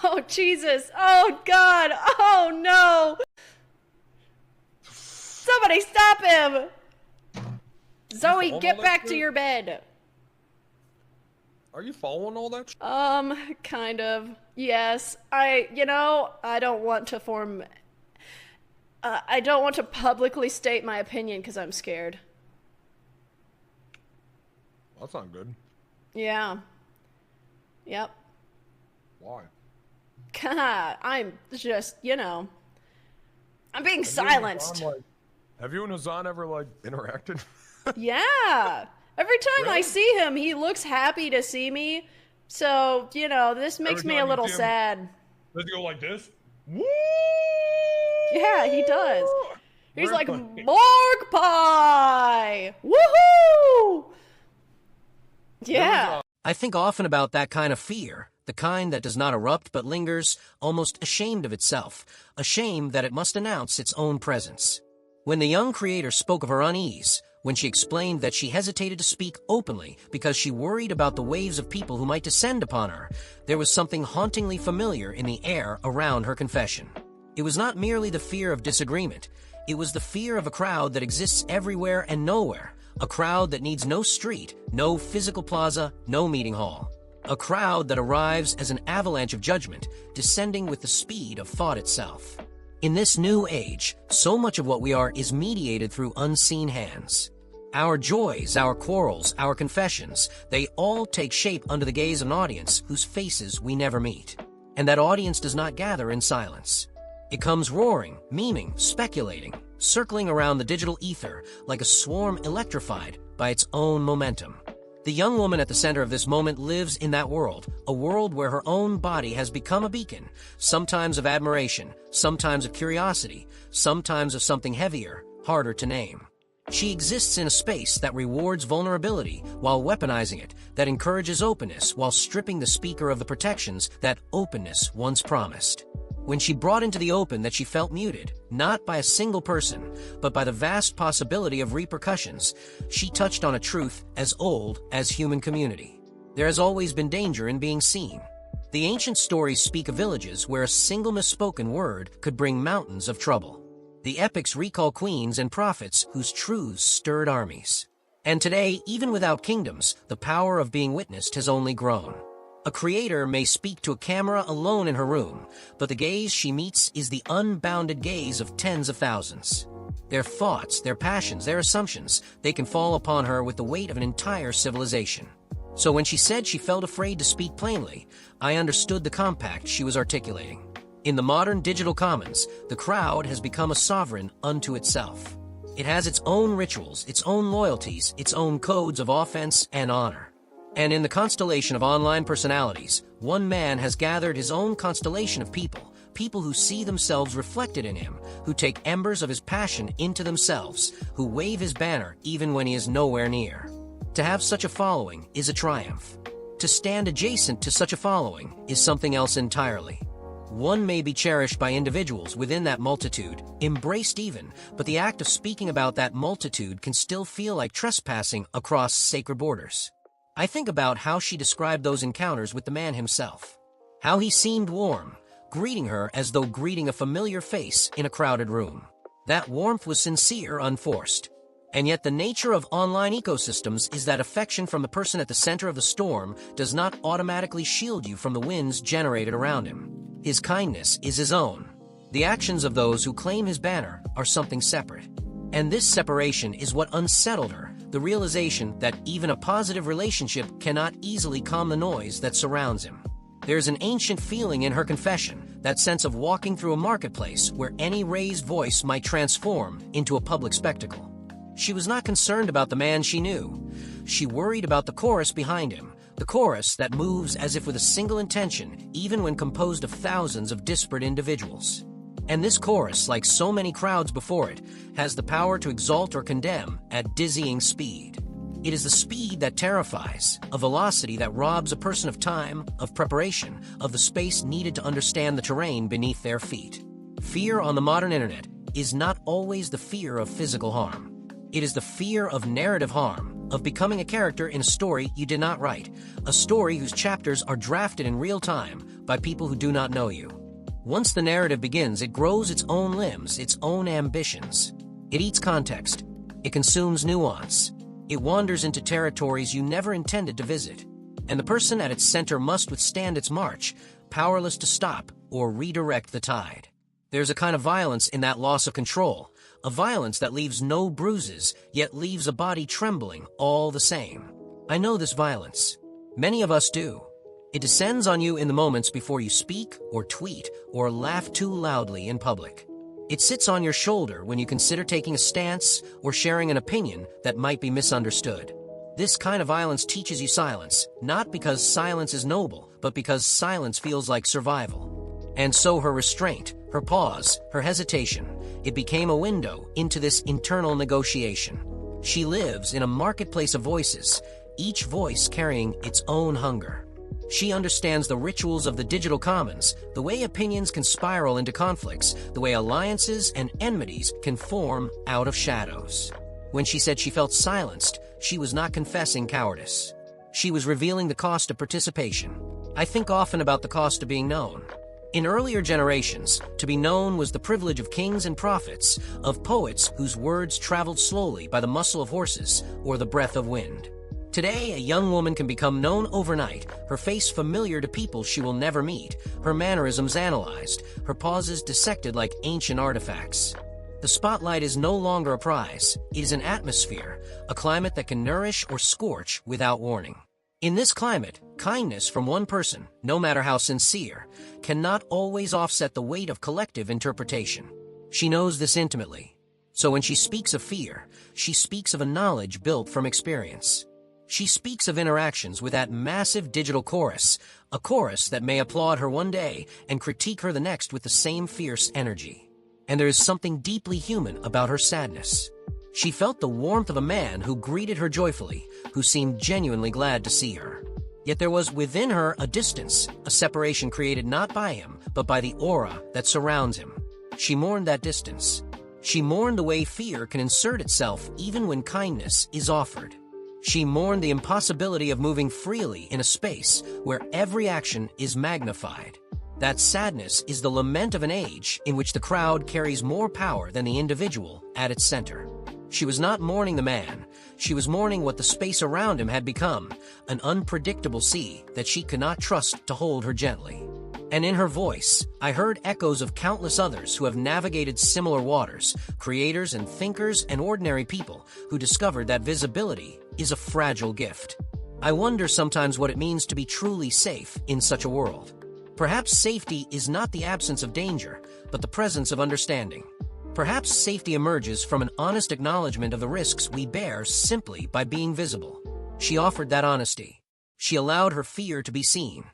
Oh, Jesus. Oh, God. Oh, no. Somebody stop him. Zoe, get back to your bed. Are you following all that? Kind of. Yes. I don't want to form. I don't want to publicly state my opinion because I'm scared. That's not good. Yeah. Yep. Why? God, I'm just, I'm being silenced. Have you and Hassan ever interacted? Yeah. Every time I Really? see him, he looks happy to see me. So, this makes Every me a time you little see him- sad. Does he go like this? Woo! Yeah, he does. He's like, Really? Morgpie! Woohoo! Yeah. I think often about that kind of fear, the kind that does not erupt but lingers, almost ashamed of itself, ashamed that it must announce its own presence. When the young creator spoke of her unease, when she explained that she hesitated to speak openly because she worried about the waves of people who might descend upon her, there was something hauntingly familiar in the air around her confession. It was not merely the fear of disagreement, it was the fear of a crowd that exists everywhere and nowhere, a crowd that needs no street, no physical plaza, no meeting hall. A crowd that arrives as an avalanche of judgment, descending with the speed of thought itself. In this new age, so much of what we are is mediated through unseen hands. Our joys, our quarrels, our confessions, they all take shape under the gaze of an audience whose faces we never meet. And that audience does not gather in silence. It comes roaring, memeing, speculating, circling around the digital ether like a swarm electrified by its own momentum. The young woman at the center of this moment lives in that world, a world where her own body has become a beacon, sometimes of admiration, sometimes of curiosity, sometimes of something heavier, harder to name. She exists in a space that rewards vulnerability while weaponizing it, that encourages openness while stripping the speaker of the protections that openness once promised. When she brought into the open that she felt muted, not by a single person, but by the vast possibility of repercussions, she touched on a truth as old as human community. There has always been danger in being seen. The ancient stories speak of villages where a single misspoken word could bring mountains of trouble. The epics recall queens and prophets whose truths stirred armies. And today, even without kingdoms, the power of being witnessed has only grown. A creator may speak to a camera alone in her room, but the gaze she meets is the unbounded gaze of tens of thousands. Their thoughts, their passions, their assumptions, they can fall upon her with the weight of an entire civilization. So when she said she felt afraid to speak plainly, I understood the compact she was articulating. In the modern digital commons, the crowd has become a sovereign unto itself. It has its own rituals, its own loyalties, its own codes of offense and honor. And in the constellation of online personalities, one man has gathered his own constellation of people, people who see themselves reflected in him, who take embers of his passion into themselves, who wave his banner even when he is nowhere near. To have such a following is a triumph. To stand adjacent to such a following is something else entirely. One may be cherished by individuals within that multitude, embraced even, but the act of speaking about that multitude can still feel like trespassing across sacred borders. I think about how she described those encounters with the man himself. How he seemed warm, greeting her as though greeting a familiar face in a crowded room. That warmth was sincere, unforced. And yet the nature of online ecosystems is that affection from the person at the center of the storm does not automatically shield you from the winds generated around him. His kindness is his own. The actions of those who claim his banner are something separate. And this separation is what unsettled her, the realization that even a positive relationship cannot easily calm the noise that surrounds him. There's an ancient feeling in her confession, that sense of walking through a marketplace where any raised voice might transform into a public spectacle. She was not concerned about the man she knew. She worried about the chorus behind him, the chorus that moves as if with a single intention, even when composed of thousands of disparate individuals. And this chorus, like so many crowds before it, has the power to exalt or condemn at dizzying speed. It is the speed that terrifies, a velocity that robs a person of time, of preparation, of the space needed to understand the terrain beneath their feet. Fear on the modern internet is not always the fear of physical harm. It is the fear of narrative harm, of becoming a character in a story you did not write, a story whose chapters are drafted in real time by people who do not know you. Once the narrative begins, it grows its own limbs, its own ambitions. It eats context. It consumes nuance. It wanders into territories you never intended to visit. And the person at its center must withstand its march, powerless to stop or redirect the tide. There's a kind of violence in that loss of control, a violence that leaves no bruises, yet leaves a body trembling all the same. I know this violence. Many of us do. It descends on you in the moments before you speak or tweet or laugh too loudly in public. It sits on your shoulder when you consider taking a stance or sharing an opinion that might be misunderstood. This kind of violence teaches you silence, not because silence is noble, but because silence feels like survival. And so her restraint, her pause, her hesitation, it became a window into this internal negotiation. She lives in a marketplace of voices, each voice carrying its own hunger. She understands the rituals of the digital commons, the way opinions can spiral into conflicts, the way alliances and enmities can form out of shadows. When she said she felt silenced, she was not confessing cowardice. She was revealing the cost of participation. I think often about the cost of being known. In earlier generations, to be known was the privilege of kings and prophets, of poets whose words traveled slowly by the muscle of horses or the breath of wind. Today, a young woman can become known overnight, her face familiar to people she will never meet, her mannerisms analyzed, her pauses dissected like ancient artifacts. The spotlight is no longer a prize. It is an atmosphere, a climate that can nourish or scorch without warning. In this climate, kindness from one person, no matter how sincere, cannot always offset the weight of collective interpretation. She knows this intimately. So when she speaks of fear, she speaks of a knowledge built from experience. She speaks of interactions with that massive digital chorus, a chorus that may applaud her one day and critique her the next with the same fierce energy. And there is something deeply human about her sadness. She felt the warmth of a man who greeted her joyfully, who seemed genuinely glad to see her. Yet there was within her a distance, a separation created not by him, but by the aura that surrounds him. She mourned that distance. She mourned the way fear can insert itself even when kindness is offered. She mourned the impossibility of moving freely in a space where every action is magnified. That sadness is the lament of an age in which the crowd carries more power than the individual at its center. She was not mourning the man. She was mourning what the space around him had become, an unpredictable sea that she could not trust to hold her gently. And in her voice, I heard echoes of countless others who have navigated similar waters, creators and thinkers and ordinary people who discovered that visibility is a fragile gift. I wonder sometimes what it means to be truly safe in such a world. Perhaps safety is not the absence of danger, but the presence of understanding. Perhaps safety emerges from an honest acknowledgement of the risks we bear simply by being visible. She offered that honesty. She allowed her fear to be seen.